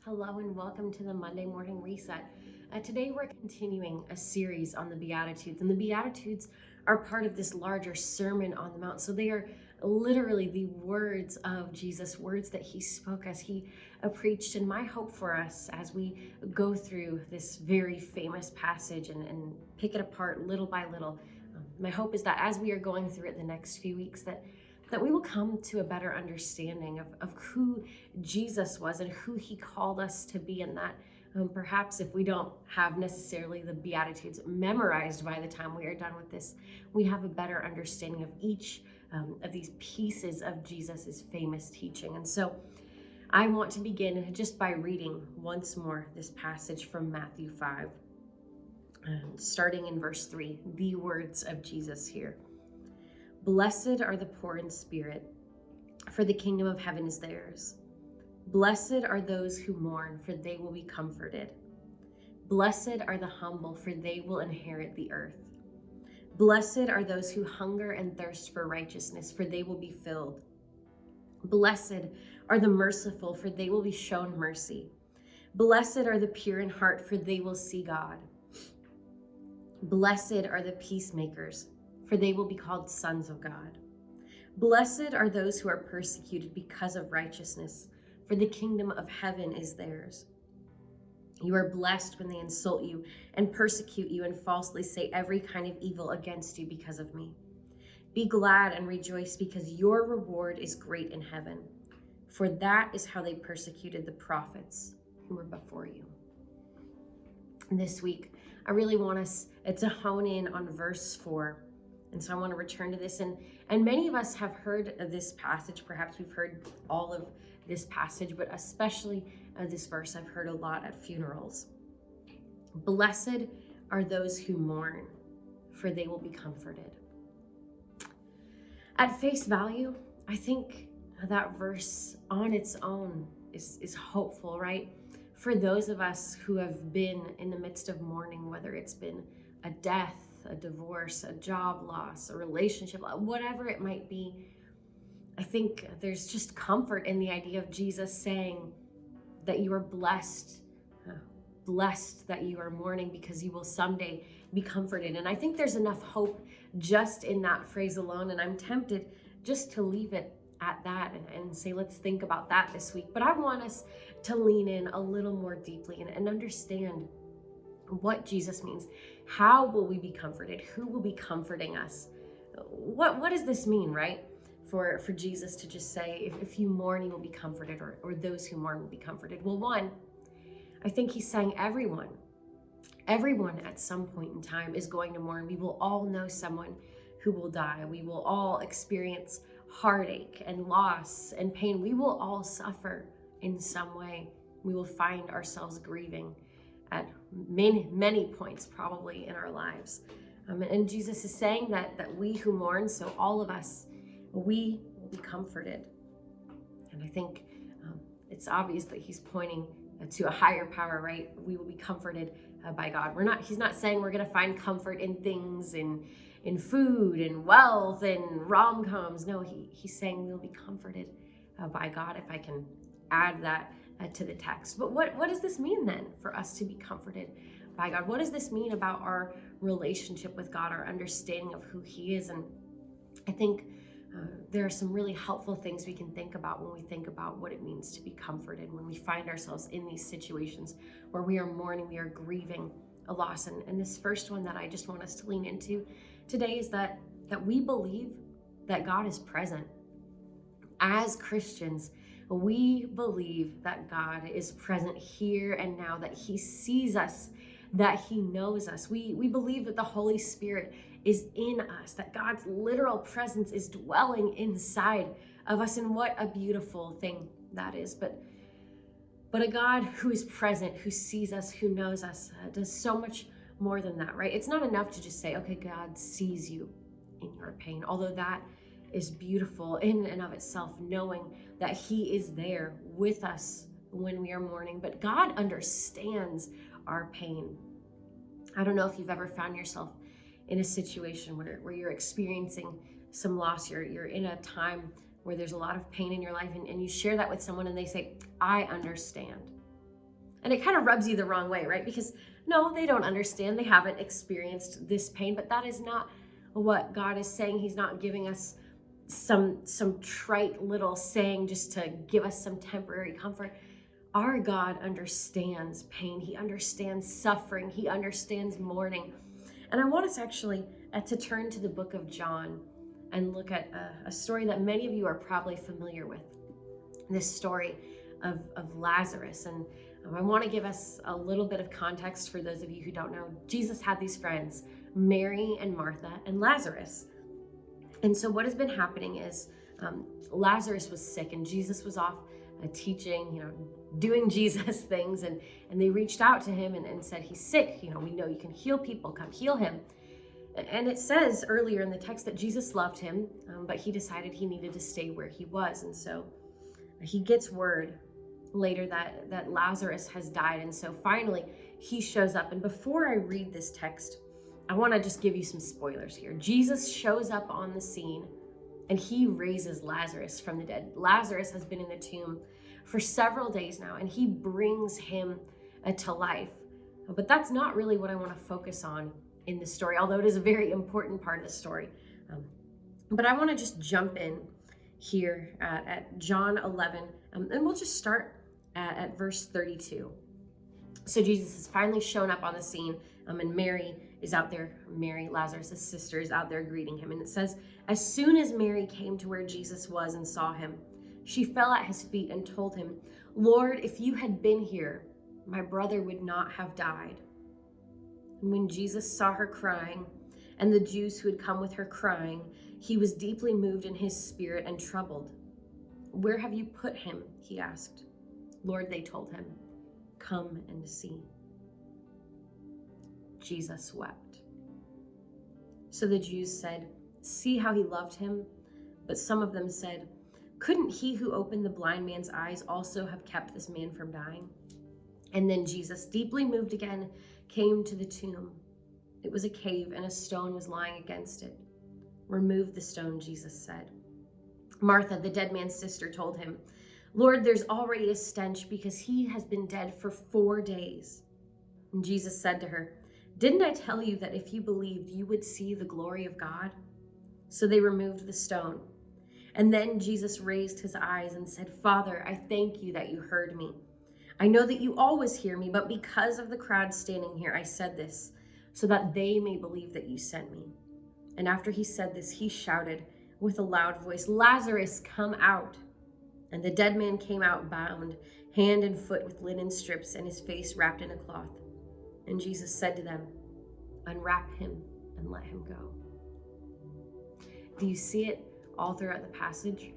Hello and welcome to the Monday Morning Reset. Today we're continuing a series on the Beatitudes, and the Beatitudes are part of this larger Sermon on the Mount. So they are literally the words of Jesus, words that he spoke as he preached. And my hope for us as we go through this very famous passage and pick it apart little by little, my hope is that as we are going through it the next few weeks, that we will come to a better understanding of who Jesus was and who he called us to be, and that perhaps if we don't have necessarily the Beatitudes memorized by the time we are done with this, we have a better understanding of each of these pieces of Jesus's famous teaching. And so I want to begin just by reading once more this passage from Matthew 5, starting in verse 3, the words of Jesus here. Blessed are the poor in spirit, for the kingdom of heaven is theirs. Blessed are those who mourn, for they will be comforted. Blessed are the humble, for they will inherit the earth. Blessed are those who hunger and thirst for righteousness, for they will be filled. Blessed are the merciful, for they will be shown mercy. Blessed are the pure in heart, for they will see God. Blessed are the peacemakers, for they will be called sons of God. Blessed are those who are persecuted because of righteousness, for the kingdom of heaven is theirs. You are blessed when they insult you and persecute you and falsely say every kind of evil against you because of me. Be glad and rejoice, because your reward is great in heaven, for that is how they persecuted the prophets who were before you. This week, I really want us to hone in on verse 4. And so I want to return to this. And many of us have heard of this passage. Perhaps we've heard all of this passage, but especially this verse I've heard a lot at funerals. Blessed are those who mourn, for they will be comforted. At face value, I think that verse on its own is hopeful, right? For those of us who have been in the midst of mourning, whether it's been a death, a divorce, a job loss, a relationship, whatever it might be, I think there's just comfort in the idea of Jesus saying that you are blessed that you are mourning, because you will someday be comforted. And I think there's enough hope just in that phrase alone. And I'm tempted just to leave it at that and say, let's think about that this week. But I want us to lean in a little more deeply and understand what Jesus means. How will we be comforted? Who will be comforting us? What does this mean, right? For Jesus to just say, if you mourn, you will be comforted, or those who mourn will be comforted. Well, one, I think he's saying everyone at some point in time is going to mourn. We will all know someone who will die. We will all experience heartache and loss and pain. We will all suffer in some way. We will find ourselves grieving at many points probably in our lives. And Jesus is saying that we who mourn, so all of us, we will be comforted. And I think it's obvious that he's pointing to a higher power, right? We will be comforted by God. He's not saying we're going to find comfort in things, in food and wealth and rom-coms. No, he's saying we'll be comforted by God, if I can add that to the text. But what does this mean then for us to be comforted by God? What does this mean about our relationship with God, our understanding of who he is? And I think there are some really helpful things we can think about when we think about what it means to be comforted, when we find ourselves in these situations where we are mourning, we are grieving a loss. And this first one that I just want us to lean into today is that we believe that God is present. As Christians, we believe that God is present here and now, that he sees us, that he knows us. We believe that the Holy Spirit is in us, that God's literal presence is dwelling inside of us. And what a beautiful thing that is. But a God who is present, who sees us, who knows us, does so much more than that, right? It's not enough to just say, okay, God sees you in your pain, although that is beautiful in and of itself, knowing that he is there with us when we are mourning. But God understands our pain. I don't know if you've ever found yourself in a situation where you're experiencing some loss, you're in a time where there's a lot of pain in your life, and you share that with someone and they say, I understand. And it kind of rubs you the wrong way, right? Because no, they don't understand. They haven't experienced this pain, but that is not what God is saying. He's not giving us some trite little saying just to give us some temporary comfort. Our God understands pain. He understands suffering. He understands mourning. And I want us actually to turn to the book of John and look at a story that many of you are probably familiar with. This story of Lazarus. And I want to give us a little bit of context for those of you who don't know. Jesus had these friends, Mary and Martha and Lazarus. And so what has been happening is Lazarus was sick and Jesus was off teaching, doing Jesus things. And they reached out to him and said, he's sick. We know you can heal people. Come heal him. And it says earlier in the text that Jesus loved him, but he decided he needed to stay where he was. And so he gets word later that Lazarus has died. And so finally he shows up. And before I read this text, I want to just give you some spoilers here. Jesus shows up on the scene and he raises Lazarus from the dead. Lazarus has been in the tomb for several days now, and he brings him to life. But that's not really what I want to focus on in the story, although it is a very important part of the story. But I want to just jump in here at John 11, and we'll just start at verse 32. So Jesus has finally shown up on the scene, and Mary is out there. Mary, Lazarus' sister, is out there greeting him. And it says, as soon as Mary came to where Jesus was and saw him, she fell at his feet and told him, Lord, if you had been here, my brother would not have died. And when Jesus saw her crying, and the Jews who had come with her crying, he was deeply moved in his spirit and troubled. Where have you put him? He asked. Lord, they told him, come and see. Jesus wept. So the Jews said, see how he loved him? But some of them said, couldn't he who opened the blind man's eyes also have kept this man from dying? And then Jesus, deeply moved again, came to the tomb. It was a cave and a stone was lying against it. Remove the stone, Jesus said. Martha, the dead man's sister, told him, Lord, there's already a stench because he has been dead for 4 days. And Jesus said to her, didn't I tell you that if you believed, you would see the glory of God? So they removed the stone. And then Jesus raised his eyes and said, Father, I thank you that you heard me. I know that you always hear me, but because of the crowd standing here, I said this, so that they may believe that you sent me. And after he said this, he shouted with a loud voice, Lazarus, come out. And the dead man came out bound, hand and foot with linen strips, and his face wrapped in a cloth. And Jesus said to them, unwrap him and let him go. Do you see it all throughout the passage?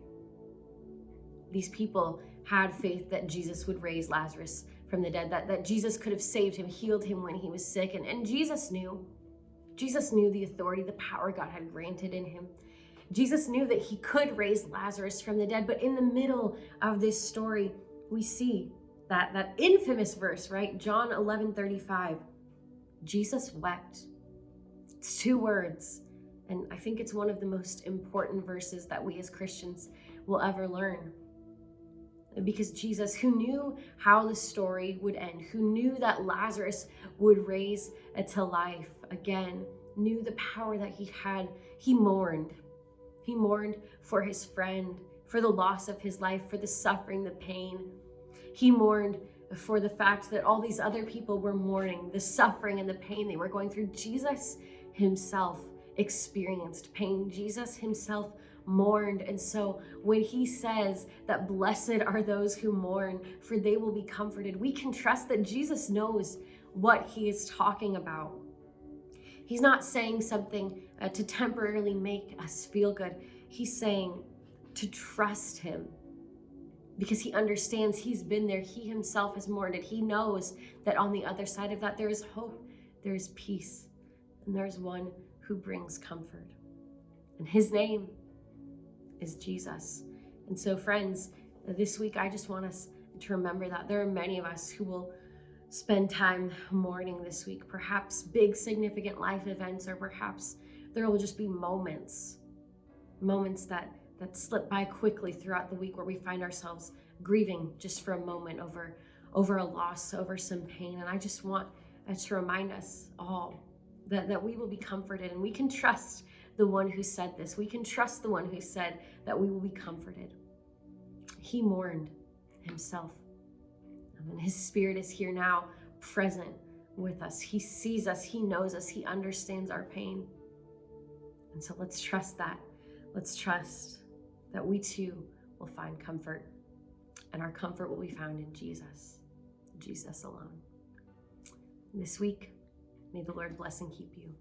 These people had faith that Jesus would raise Lazarus from the dead, that Jesus could have saved him, healed him when he was sick. And Jesus knew the authority, the power God had granted in him. Jesus knew that he could raise Lazarus from the dead. But in the middle of this story, we see that infamous verse, right? John 11:35. Jesus wept. It's 2 words. And I think it's one of the most important verses that we as Christians will ever learn. Because Jesus, who knew how the story would end, who knew that Lazarus would raise to life again, knew the power that he had, he mourned. He mourned for his friend, for the loss of his life, for the suffering, the pain. He mourned for the fact that all these other people were mourning, the suffering and the pain they were going through. Jesus himself experienced pain. Jesus himself mourned. And so when he says that blessed are those who mourn, for they will be comforted, we can trust that Jesus knows what he is talking about. He's not saying something to temporarily make us feel good. He's saying to trust him because he understands. He's been there. He himself has mourned it. He knows that on the other side of that, there is hope, there is peace, and there's one who brings comfort. And his name is Jesus. And so, friends, this week, I just want us to remember that there are many of us who will spend time mourning this week, perhaps big, significant life events, or perhaps there will just be moments that slip by quickly throughout the week where we find ourselves grieving just for a moment over over a loss, over some pain. And I just want to remind us all that we will be comforted, and we can trust the one who said this. We can trust the one who said that we will be comforted. He mourned himself, and his Spirit is here now, present with us. He sees us, he knows us, he understands our pain. And so let's trust that. Let's trust that we too will find comfort, and our comfort will be found in Jesus alone. This week, may the Lord bless and keep you.